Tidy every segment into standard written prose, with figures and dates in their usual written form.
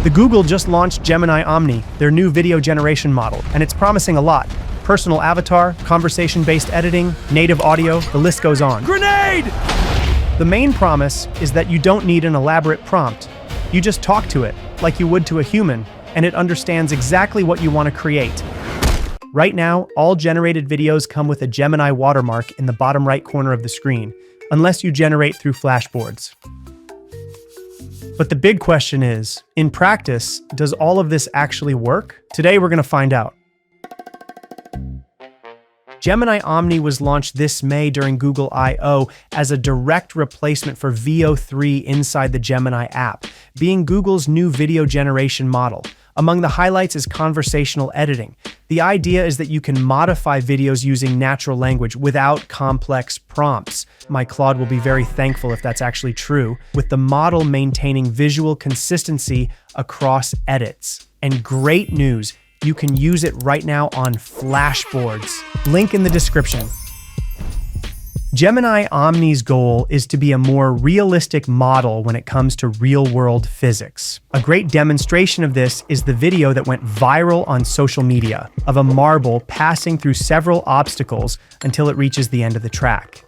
The Google just launched Gemini Omni, their new video generation model, and it's promising a lot. Personal avatar, conversation-based editing, native audio, the list goes on. Grenade! The main promise is that you don't need an elaborate prompt. You just talk to it, like you would to a human, and it understands exactly what you want to create. Right now, all generated videos come with a Gemini watermark in the bottom right corner of the screen, unless you generate through FlashBoards. But the big question is, in practice, does all of this actually work? Today we're going to find out. Gemini Omni was launched this May during Google I/O as a direct replacement for Veo 3 inside the Gemini app, being Google's new video generation model. Among the highlights is conversational editing. The idea is that you can modify videos using natural language without complex prompts. My Claude will be very thankful if that's actually true, with the model maintaining visual consistency across edits. And great news, you can use it right now on FlashBoards. Link in the description. Gemini Omni's goal is to be a more realistic model when it comes to real-world physics. A great demonstration of this is the video that went viral on social media of a marble passing through several obstacles until it reaches the end of the track.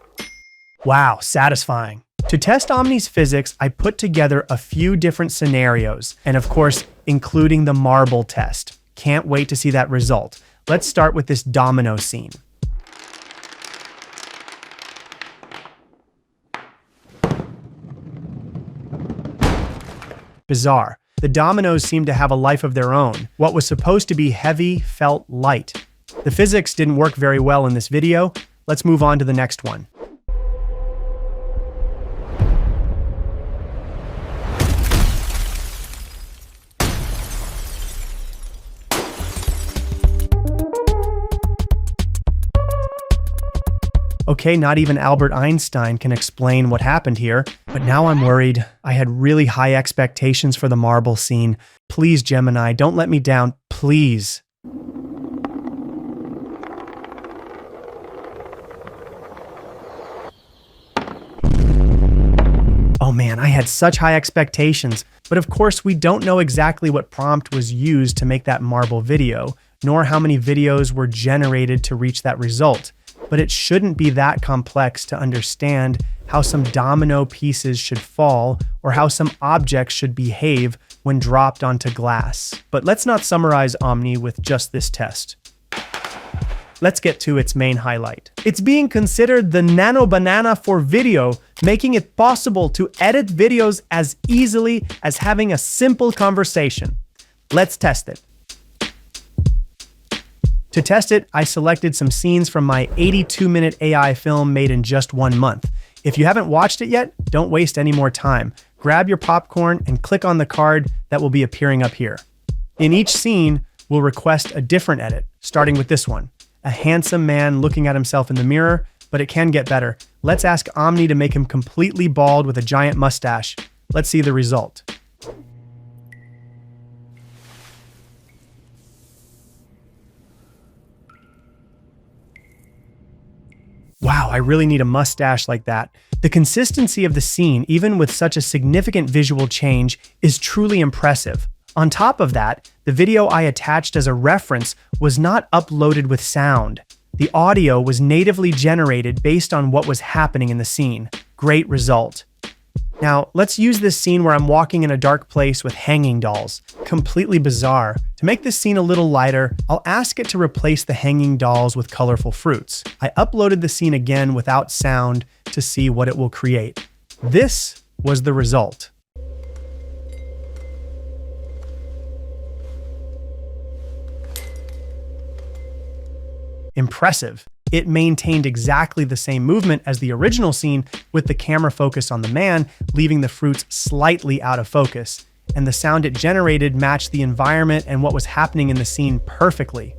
Wow, satisfying. To test Omni's physics, I put together a few different scenarios, and of course, including the marble test. Can't wait to see that result. Let's start with this domino scene. Bizarre. The dominoes seem to have a life of their own. What was supposed to be heavy felt light. The physics didn't work very well in this video. Let's move on to the next one. Okay, not even Albert Einstein can explain what happened here, but now I'm worried. I had really high expectations for the marble scene. Please, Gemini, don't let me down, please. Oh man, I had such high expectations, but of course we don't know exactly what prompt was used to make that marble video, nor how many videos were generated to reach that result. But it shouldn't be that complex to understand how some domino pieces should fall or how some objects should behave when dropped onto glass. But let's not summarize Omni with just this test. Let's get to its main highlight. It's being considered the nano banana for video, making it possible to edit videos as easily as having a simple conversation. Let's test it. To test it, I selected some scenes from my 82-minute AI film made in just 1 month. If you haven't watched it yet, don't waste any more time. Grab your popcorn and click on the card that will be appearing up here. In each scene, we'll request a different edit, starting with this one. A handsome man looking at himself in the mirror, but it can get better. Let's ask Omni to make him completely bald with a giant mustache. Let's see the result. Wow, I really need a mustache like that. The consistency of the scene, even with such a significant visual change, is truly impressive. On top of that, the video I attached as a reference was not uploaded with sound. The audio was natively generated based on what was happening in the scene. Great result. Now, let's use this scene where I'm walking in a dark place with hanging dolls. Completely bizarre. To make this scene a little lighter, I'll ask it to replace the hanging dolls with colorful fruits. I uploaded the scene again without sound to see what it will create. This was the result. Impressive. It maintained exactly the same movement as the original scene, with the camera focused on the man, leaving the fruits slightly out of focus. And the sound it generated matched the environment and what was happening in the scene perfectly.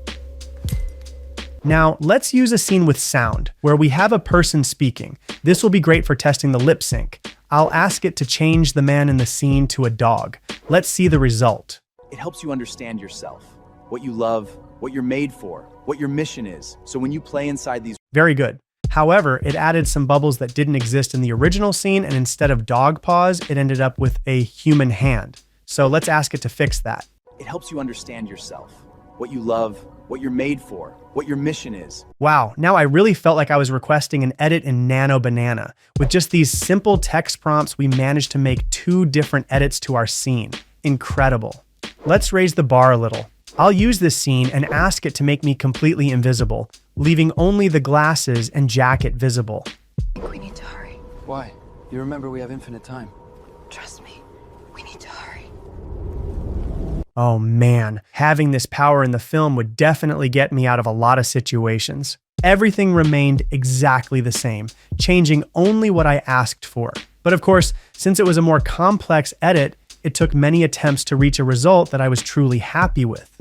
Now, let's use a scene with sound, where we have a person speaking. This will be great for testing the lip sync. I'll ask it to change the man in the scene to a dog. Let's see the result. It helps you understand yourself, what you love, what you're made for, what your mission is. So when you play inside these... Very good. However, it added some bubbles that didn't exist in the original scene, and instead of dog paws, it ended up with a human hand. So let's ask it to fix that. It helps you understand yourself, what you love, what you're made for, what your mission is. Wow, now I really felt like I was requesting an edit in Nano Banana. With just these simple text prompts, we managed to make 2 different edits to our scene. Incredible. Let's raise the bar a little. I'll use this scene and ask it to make me completely invisible, leaving only the glasses and jacket visible. I think we need to hurry. Why? You remember we have infinite time. Trust me, we need to hurry. Oh man, having this power in the film would definitely get me out of a lot of situations. Everything remained exactly the same, changing only what I asked for. But of course, since it was a more complex edit, it took many attempts to reach a result that I was truly happy with.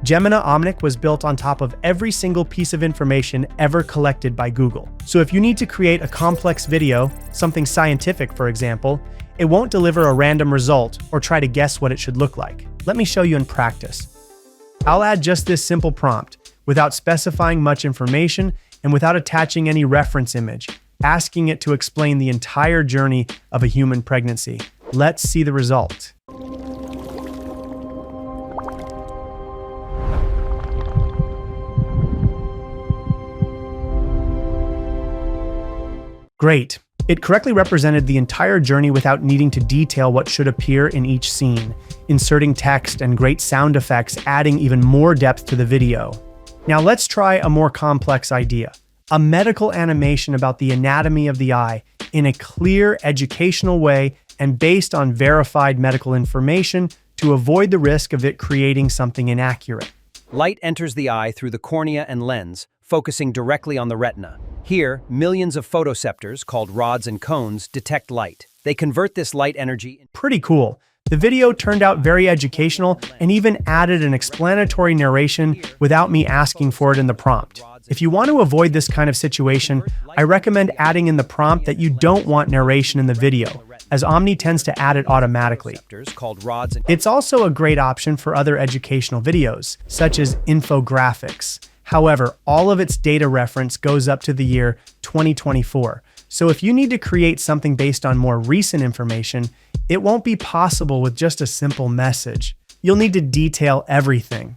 Gemini Omni was built on top of every single piece of information ever collected by Google. So if you need to create a complex video, something scientific for example, it won't deliver a random result or try to guess what it should look like. Let me show you in practice. I'll add just this simple prompt, without specifying much information and without attaching any reference image, asking it to explain the entire journey of a human pregnancy. Let's see the result. Great. It correctly represented the entire journey without needing to detail what should appear in each scene, inserting text and great sound effects, adding even more depth to the video. Now let's try a more complex idea. A medical animation about the anatomy of the eye in a clear, educational way and based on verified medical information to avoid the risk of it creating something inaccurate. Light enters the eye through the cornea and lens, focusing directly on the retina. Here, millions of photoceptors, called rods and cones, detect light. They convert this light energy. Pretty cool. The video turned out very educational and even added an explanatory narration without me asking for it in the prompt. If you want to avoid this kind of situation, I recommend adding in the prompt that you don't want narration in the video, as Omni tends to add it automatically. It's also a great option for other educational videos, such as infographics. However, all of its data reference goes up to the year 2024. So if you need to create something based on more recent information, it won't be possible with just a simple message. You'll need to detail everything.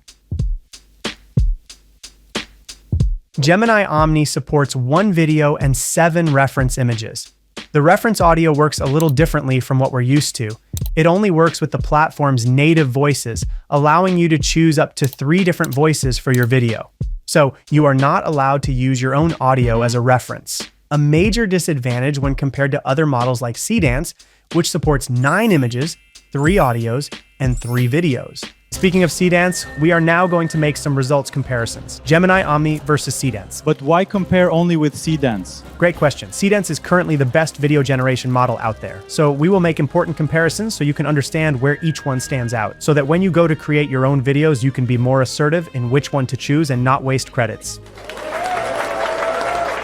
Gemini Omni supports 1 video and 7 reference images. The reference audio works a little differently from what we're used to. It only works with the platform's native voices, allowing you to choose up to 3 different voices for your video. So you are not allowed to use your own audio as a reference. A major disadvantage when compared to other models like Seedance, which supports 9 images, 3 audios, and 3 videos. Speaking of Seedance, we are now going to make some results comparisons. Gemini Omni versus Seedance. But why compare only with Seedance? Great question. Seedance is currently the best video generation model out there. So we will make important comparisons so you can understand where each one stands out, so that when you go to create your own videos, you can be more assertive in which one to choose and not waste credits.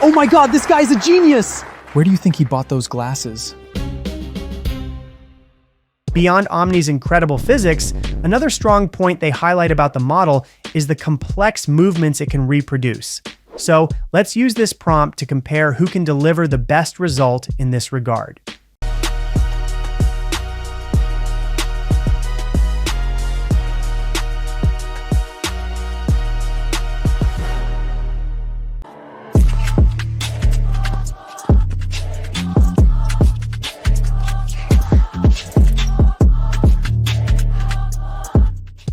Oh my god, this guy's a genius! Where do you think he bought those glasses? Beyond Omni's incredible physics, another strong point they highlight about the model is the complex movements it can reproduce. So let's use this prompt to compare who can deliver the best result in this regard.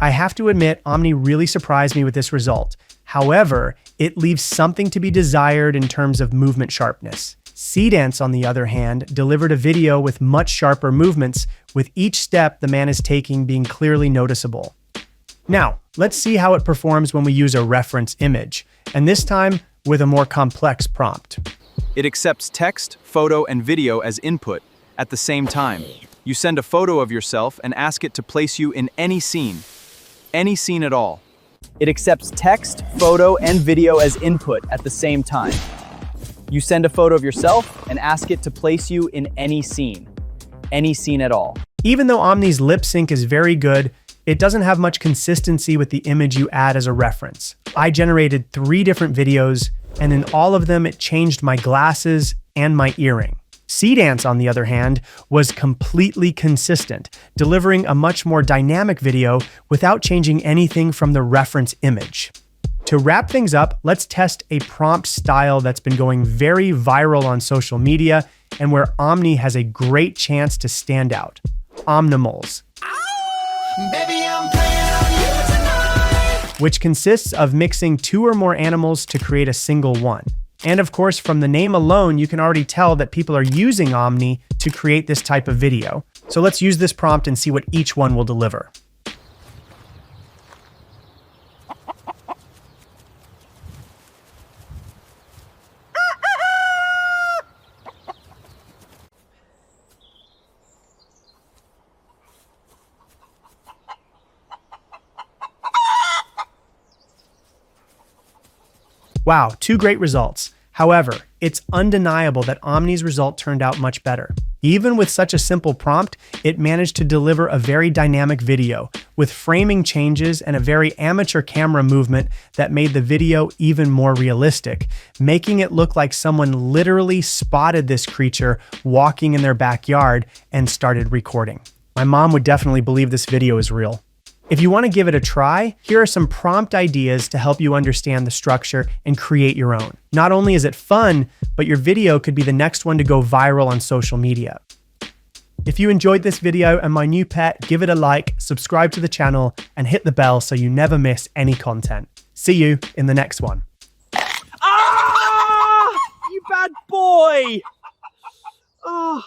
I have to admit, Omni really surprised me with this result. However, it leaves something to be desired in terms of movement sharpness. Seedance, on the other hand, delivered a video with much sharper movements, with each step the man is taking being clearly noticeable. Now, let's see how it performs when we use a reference image, and this time with a more complex prompt. It accepts text, photo, and video as input at the same time. You send a photo of yourself and ask it to place you in any scene at all. It accepts text, photo, and video as input at the same time. You send a photo of yourself and ask it to place you in any scene at all. Even though Omni's lip sync is very good, it doesn't have much consistency with the image you add as a reference. I generated 3 different videos, and in all of them it changed my glasses and my earring. Seedance, on the other hand, was completely consistent, delivering a much more dynamic video without changing anything from the reference image. To wrap things up, let's test a prompt style that's been going very viral on social media and where Omni has a great chance to stand out. Omnimals. Baby, I'm playing on you tonight. Which consists of mixing 2 or more animals to create a single one. And of course, from the name alone, you can already tell that people are using Omni to create this type of video. So let's use this prompt and see what each one will deliver. Wow, 2 great results. However, it's undeniable that Omni's result turned out much better. Even with such a simple prompt, it managed to deliver a very dynamic video, with framing changes and a very amateur camera movement that made the video even more realistic, making it look like someone literally spotted this creature walking in their backyard and started recording. My mom would definitely believe this video is real. If you want to give it a try, here are some prompt ideas to help you understand the structure and create your own. Not only is it fun, but your video could be the next one to go viral on social media. If you enjoyed this video and my new pet, give it a like, subscribe to the channel, and hit the bell so you never miss any content. See you in the next one. Ah! You bad boy! Oh.